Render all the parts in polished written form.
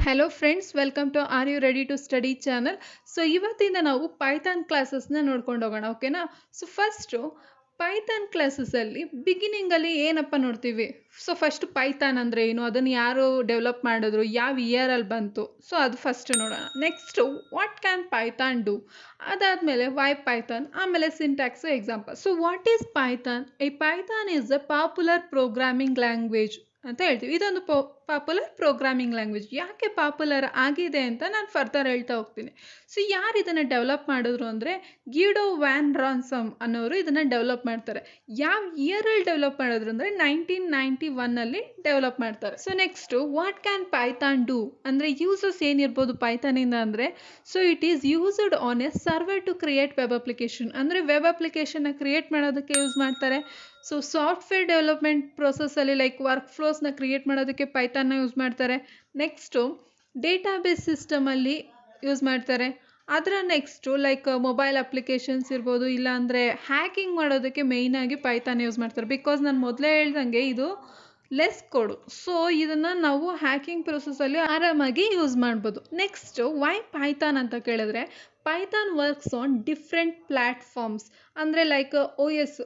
Hello friends, welcome to Are You Ready to Study channel. So ಇವತ್ತಿಂದ ನಾವು Python ಕ್ಲಾಸಸ್ನ ನೋಡ್ಕೊಂಡು ಹೋಗೋಣ ಓಕೆನಾ. ಸೊ ಫಸ್ಟು ಪೈಥಾನ್ ಕ್ಲಾಸಸ್ಸಲ್ಲಿ ಬಿಗಿನಿಂಗಲ್ಲಿ ಏನಪ್ಪ ನೋಡ್ತೀವಿ. ಸೊ ಫಸ್ಟ್ ಪೈಥಾನ್ ಅಂದರೆ ಏನು, ಅದನ್ನು ಯಾರು ಡೆವಲಪ್ ಮಾಡಿದ್ರು, ಯಾವ ಇಯರಲ್ಲಿ ಬಂತು, ಸೊ ಅದು ಫಸ್ಟ್ ನೋಡೋಣ. Next what can Python do, ಅದಾದಮೇಲೆ ವೈ ಪೈಥಾನ್, ಆಮೇಲೆ syntax example. So what is Python? ಈ Python is a popular programming language ಅಂತ ಹೇಳ್ತೀವಿ. ಇದೊಂದು ಪಾಪ್ಯುಲರ್ ಪ್ರೋಗ್ರಾಮಿಂಗ್ ಲ್ಯಾಂಗ್ವೇಜ್. ಯಾಕೆ ಪಾಪ್ಯುಲರ್ ಆಗಿದೆ ಅಂತ ನಾನು ಫರ್ದರ್ ಹೇಳ್ತಾ ಹೋಗ್ತೀನಿ. ಸೊ ಯಾರು ಇದನ್ನು ಡೆವಲಪ್ ಮಾಡಿದ್ರು ಅಂದರೆ ಗಿಡೋ ವ್ಯಾನ್ ರಾನ್ಸಮ್ ಅನ್ನೋರು ಇದನ್ನು ಡೆವಲಪ್ ಮಾಡ್ತಾರೆ. ಯಾವ ಇಯರಲ್ಲಿ ಡೆವಲಪ್ ಮಾಡಿದ್ರು ಅಂದರೆ 1991 ಡೆವಲಪ್ ಮಾಡ್ತಾರೆ. So next what can Python do ಅಂದರೆ ಯೂಸಸ್ ಏನಿರ್ಬೋದು ಪೈಥಾನಿಂದ ಅಂದರೆ, so it is used on a server to create web application. ಅಂದರೆ ವೆಬ್ ಅಪ್ಲಿಕೇಶನ್ನ ಕ್ರಿಯೇಟ್ ಮಾಡೋದಕ್ಕೆ ಯೂಸ್ ಮಾಡ್ತಾರೆ. ಸೊ ಸಾಫ್ಟ್ವೇರ್ ಡೆವಲಪ್ಮೆಂಟ್ ಪ್ರೊಸೆಸ್ಸಲ್ಲಿ ಲೈಕ್ ವರ್ಕ್ ಫ್ಲೋಸ್ನ ಕ್ರಿಯೇಟ್ ಮಾಡೋದಕ್ಕೆ ಪೈಥಾನ್ನ ಯೂಸ್ ಮಾಡ್ತಾರೆ. ನೆಕ್ಸ್ಟು ಡೇಟಾಬೇಸ್ ಸಿಸ್ಟಮಲ್ಲಿ ಯೂಸ್ ಮಾಡ್ತಾರೆ. ಅದರ ನೆಕ್ಸ್ಟು ಲೈಕ್ ಮೊಬೈಲ್ ಅಪ್ಲಿಕೇಶನ್ಸ್ ಇರ್ಬೋದು, ಇಲ್ಲಾಂದರೆ ಹ್ಯಾಕಿಂಗ್ ಮಾಡೋದಕ್ಕೆ ಮೇಯ್ನಾಗಿ ಪೈಥಾನ್ ಯೂಸ್ ಮಾಡ್ತಾರೆ. ಬಿಕಾಸ್ ನಾನು ಮೊದಲೇ ಹೇಳ್ದಂಗೆ ಇದು ಲೆಸ್ ಕೋಡು. ಸೊ ಇದನ್ನು ನಾವು ಹ್ಯಾಕಿಂಗ್ ಪ್ರೊಸೆಸ್ಸಲ್ಲಿ ಆರಾಮಾಗಿ ಯೂಸ್ ಮಾಡ್ಬೋದು. ನೆಕ್ಸ್ಟು ವೈ ಪೈಥಾನ್ ಅಂತ ಕೇಳಿದ್ರೆ, Python works on different platforms. ಅಂದರೆ ಲೈಕ್ OS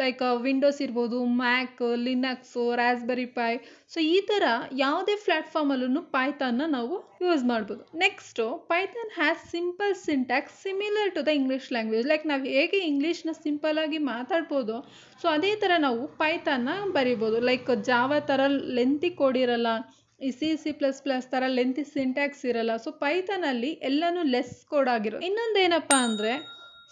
ಲೈಕ್ ವಿಂಡೋಸ್ ಇರ್ಬೋದು, Mac, Linux, Raspberry Pi. So ಈ ಥರ ಯಾವುದೇ ಪ್ಲ್ಯಾಟ್ಫಾರ್ಮಲ್ಲೂ ಪೈಥಾನ್ನ ನಾವು ಯೂಸ್ ಮಾಡ್ಬೋದು. Next Python has simple syntax similar to the English language. Like ನಾವು ಹೇಗೆ ಇಂಗ್ಲೀಷ್ನ ಸಿಂಪಲಾಗಿ ಮಾತಾಡ್ಬೋದು, ಸೊ ಅದೇ ಥರ ನಾವು ಪೈಥಾನ್ನ ಬರಿಬೋದು. ಲೈಕ್ ಜಾವಾ ಥರ ಲೆಂತಿ ಕೋಡ್ ಇರಲ್ಲ, ಈ C++ ಥರ ಲೆಂತಿ ಸಿಂಟ್ಯಾಕ್ಸ್ ಇರಲ್ಲ. ಸೊ ಪೈಥಾನಲ್ಲಿ ಎಲ್ಲನೂ ಲೆಸ್ ಕೋಡ್ ಆಗಿರೋ. ಇನ್ನೊಂದೇನಪ್ಪ ಅಂದರೆ,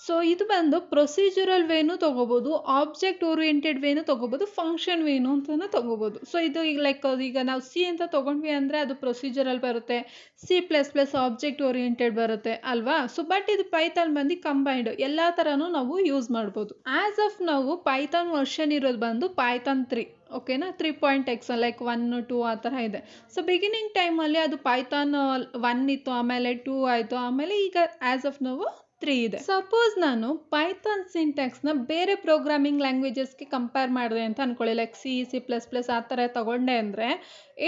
ಸೊ ಇದು ಬಂದು ಪ್ರೊಸೀಜರಲ್ ವೇನು ತೊಗೋಬೋದು, ಆಬ್ಜೆಕ್ಟ್ ಓರಿಯೆಂಟೆಡ್ ವೇನು ತೊಗೋಬೋದು, ಫಂಕ್ಷನ್ ವೇನು ಅಂತಲೂ ತೊಗೋಬೋದು. ಸೊ ಇದು ಈಗ ಲೈಕ್ ಈಗ ನಾವು C ಅಂತ ತೊಗೊಂಡ್ವಿ ಅಂದರೆ ಅದು ಪ್ರೊಸೀಜರಲ್ ಬರುತ್ತೆ, C++ ಆಬ್ಜೆಕ್ಟ್ ಓರಿಯೆಂಟೆಡ್ ಬರುತ್ತೆ ಅಲ್ವಾ. ಸೊ ಬಟ್ ಇದು ಪೈಥಾನ್ ಬಂದು ಕಂಬೈನ್ಡ್ ಎಲ್ಲ ಥರನೂ ನಾವು ಯೂಸ್ ಮಾಡ್ಬೋದು. ಆ್ಯಸ್ ಆಫ್ ನಾವು ಪೈಥಾನ್ ವರ್ಷನ್ ಇರೋದು ಬಂದು ಪೈಥಾನ್ 3 ಓಕೆನಾ, 3.x ಲೈಕ್ 1, 2 ಆ ಥರ ಇದೆ. ಸೊ ಬಿಗಿನಿಂಗ್ ಟೈಮಲ್ಲಿ ಅದು ಪೈಥಾನ್ 1 ಇತ್ತು, ಆಮೇಲೆ 2 ಆಯಿತು, ಆಮೇಲೆ ಈಗ ಆ್ಯಸ್ ಆಫ್ ನಾವು 3 ಇದೆ. ಸಪೋಸ್ ನಾನು ಪೈಥಾನ್ ಸಿಂಟ್ಯಾಕ್ಸ್ನ ಬೇರೆ ಪ್ರೋಗ್ರಾಮಿಂಗ್ ಲ್ಯಾಂಗ್ವೇಜಸ್ಗೆ ಕಂಪೇರ್ ಮಾಡಿದೆ ಅಂತ ಅಂದ್ಕೊಳ್ಳಿ, ಲೈಕ್ C++ ಆ ಥರ ತಗೊಂಡೆ ಅಂದರೆ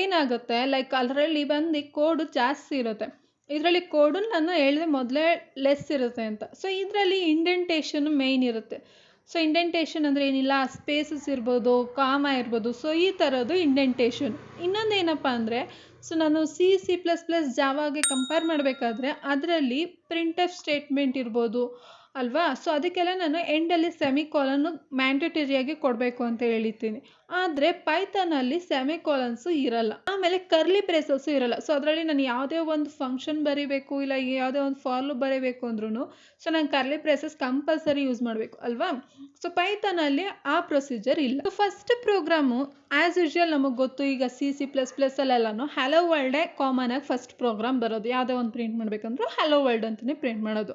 ಏನಾಗುತ್ತೆ, ಲೈಕ್ ಅದರಲ್ಲಿ ಬಂದು ಕೋಡು ಜಾಸ್ತಿ ಇರುತ್ತೆ. ಇದರಲ್ಲಿ ಕೋಡು ನಾನು ಹೇಳಿದೆ ಮೊದಲೇ ಲೆಸ್ ಇರುತ್ತೆ ಅಂತ. ಸೊ ಇದರಲ್ಲಿ ಇಂಡೆಂಟೇಷನ್ ಮೇಯ್ನ್ ಇರುತ್ತೆ. ಸೊ ಇಂಡೆಂಟೇಷನ್ ಅಂದರೆ ಏನಿಲ್ಲ, ಸ್ಪೇಸಸ್ ಇರ್ಬೋದು, ಕಾಮ ಇರ್ಬೋದು. ಸೊ ಈ ಥರದ್ದು ಇಂಡೆಂಟೇಷನ್. ಇನ್ನೊಂದೇನಪ್ಪ ಅಂದರೆ, ಸೊ ನಾನು C++ ಜಾವಾಗೆ ಕಂಪೇರ್ ಮಾಡಬೇಕಾದ್ರೆ ಅದರಲ್ಲಿ ಪ್ರಿಂಟ್ಎಫ್ ಸ್ಟೇಟ್ಮೆಂಟ್ ಇರ್ಬೋದು ಅಲ್ವಾ. ಸೊ ಅದಕ್ಕೆಲ್ಲ ನಾನು ಎಂಡಲ್ಲಿ ಸೆಮಿಕೋಲನ್ನು ಮ್ಯಾಂಡೇಟರಿಯಾಗಿ ಕೊಡಬೇಕು ಅಂತ ಹೇಳಿದ್ದೀನಿ. ಆದರೆ ಪೈಥಾನಲ್ಲಿ ಸೆಮಿಕೋಲನ್ಸು ಇರಲ್ಲ, ಆಮೇಲೆ ಕರ್ಲಿ ಬ್ರೇಸಸ್ಸು ಇರಲ್ಲ. ಸೊ ಅದರಲ್ಲಿ ನಾನು ಯಾವುದೇ ಒಂದು ಫಂಕ್ಷನ್ ಬರೀಬೇಕು, ಇಲ್ಲ ಯಾವುದೇ ಒಂದು ಫಾರ್ಲು ಬರೀಬೇಕು ಅಂದ್ರೂ ಸೊ ನಾನು ಕರ್ಲಿ ಬ್ರೇಸಸ್ ಕಂಪಲ್ಸರಿ ಯೂಸ್ ಮಾಡಬೇಕು ಅಲ್ವಾ. ಸೊ ಪೈಥಾನಲ್ಲಿ ಆ ಪ್ರೊಸೀಜರ್ ಇಲ್ಲ. So first program as usual ನಮಗೆ ಗೊತ್ತು, ಈಗ C++ ಅಲ್ಲೆಲ್ಲನೂ ಹಲೋ ವರ್ಲ್ಡೇ ಕಾಮನ್ ಆಗಿ ಫಸ್ಟ್ ಪ್ರೋಗ್ರಾಮ್ ಬರೋದು. ಯಾವುದೇ ಒಂದು ಪ್ರಿಂಟ್ ಮಾಡಬೇಕಂದ್ರೂ ಹಲೋ ವರ್ಲ್ಡ್ ಅಂತಲೇ ಪ್ರಿಂಟ್ ಮಾಡೋದು.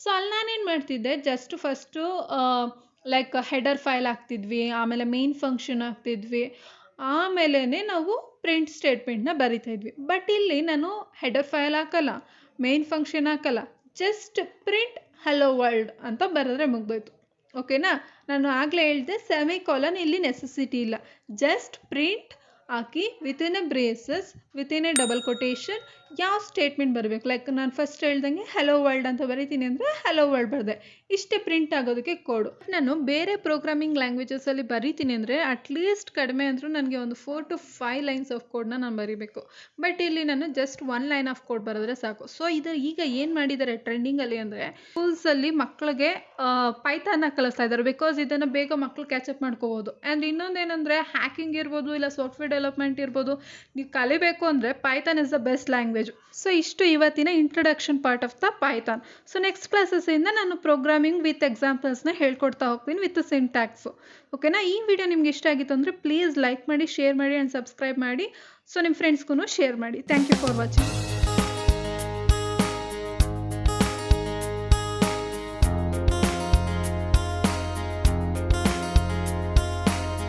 ಸೊ ಅಲ್ಲಿ ನಾನೇನು ಮಾಡ್ತಿದ್ದೆ, just first like header file ಹಾಕ್ತಿದ್ವಿ, ಆಮೇಲೆ ಮೇನ್ ಫಂಕ್ಷನ್ ಹಾಕ್ತಿದ್ವಿ, ಆಮೇಲೆ ನಾವು ಪ್ರಿಂಟ್ ಸ್ಟೇಟ್ಮೆಂಟ್ನ ಬರಿತಾ ಇದ್ವಿ. ಬಟ್ ಇಲ್ಲಿ ನಾನು ಹೆಡರ್ ಫೈಲ್ ಹಾಕಲ್ಲ, ಮೇನ್ ಫಂಕ್ಷನ್ ಹಾಕಲ್ಲ, ಜಸ್ಟ್ ಪ್ರಿಂಟ್ ಹಲೋ ವರ್ಲ್ಡ್ ಅಂತ ಬರೆದ್ರೆ ಮುಗ್ದೋಯ್ತು ಓಕೆನಾ. ನಾನು ಆಗಲೇ ಹೇಳಿದೆ ಸೆಮಿಕೋಲನ್ ಇಲ್ಲಿ ನೆಸೆಸಿಟಿ ಇಲ್ಲ. Just print hockey within A braces, within A double quotation ಯಾವ ಸ್ಟೇಟ್ಮೆಂಟ್ ಬರಬೇಕು. ಲೈಕ್ ನಾನು ಫಸ್ಟ್ ಹೇಳ್ದಂಗೆ ಹಲೋ ವರ್ಲ್ಡ್ ಅಂತ ಬರೀತೀನಿ ಅಂದರೆ ಹಲೋ ವರ್ಲ್ಡ್ ಬರೆದೆ, ಇಷ್ಟೇ ಪ್ರಿಂಟ್ ಆಗೋದಕ್ಕೆ ಕೋಡು. ನಾನು ಬೇರೆ ಪ್ರೋಗ್ರಾಮಿಂಗ್ ಲ್ಯಾಂಗ್ವೇಜಸಲ್ಲಿ ಬರೀತೀನಿ ಅಂದರೆ ಅಟ್ಲೀಸ್ಟ್ ಕಡಿಮೆ ಅಂದರೂ ನನಗೆ ಒಂದು 4 to 5 ಲೈನ್ಸ್ ಆಫ್ ಕೋಡ್ನ ನಾನು ಬರೀಬೇಕು. ಬಟ್ ಇಲ್ಲಿ ನಾನು ಜಸ್ಟ್ 1 ಲೈನ್ ಆಫ್ ಕೋಡ್ ಬರೆದ್ರೆ ಸಾಕು. ಸೊ ಇದು ಈಗ ಏನು ಮಾಡಿದ್ದಾರೆ ಟ್ರೆಂಡಿಂಗಲ್ಲಿ ಅಂದರೆ, ಸ್ಕೂಲ್ಸಲ್ಲಿ ಮಕ್ಕಳಿಗೆ ಪೈಥಾನ್ನ ಕಲಿಸ್ತಾ ಇದ್ದಾರೆ. ಬಿಕಾಸ್ ಇದನ್ನು ಬೇಗ ಮಕ್ಕಳು ಕ್ಯಾಚಪ್ ಮಾಡ್ಕೋಬೋದು. ಆ್ಯಂಡ್ ಇನ್ನೊಂದೇನೆಂದರೆ ಹ್ಯಾಕಿಂಗ್ ಇರ್ಬೋದು, ಇಲ್ಲ ಸಾಫ್ಟ್ವೇರ್ ಡೆವಲಪ್ಮೆಂಟ್ ಇರ್ಬೋದು, ನೀವು ಕಲಿಬೇಕು ಅಂದರೆ Python is the best language. So ಇಷ್ಟು ಇವತ್ತಿನ introduction part of the Python. So next ಕ್ಲಾಸಸ್ಸಿಂದ ನಾನು ಪ್ರೋಗ್ರಾಮಿಂಗ್ ವಿತ್ ಎಕ್ಸಾಂಪಲ್ಸ್ನ ಹೇಳ್ಕೊಡ್ತಾ ಹೋಗ್ತೀನಿ ವಿತ್ ಸಿಂಟ್ಯಾಕ್ಸು ಓಕೆನಾ. ಈ ವಿಡಿಯೋ ನಿಮ್ಗೆ ಇಷ್ಟ ಆಗಿತ್ತು ಅಂದರೆ ಪ್ಲೀಸ್ ಲೈಕ್ ಮಾಡಿ, ಶೇರ್ ಮಾಡಿ ಆ್ಯಂಡ್ ಸಬ್ಸ್ಕ್ರೈಬ್ ಮಾಡಿ. ಸೊ ನಿಮ್ಮ ಫ್ರೆಂಡ್ಸ್ಗೂ ಶೇರ್ ಮಾಡಿ. Thank you for watching.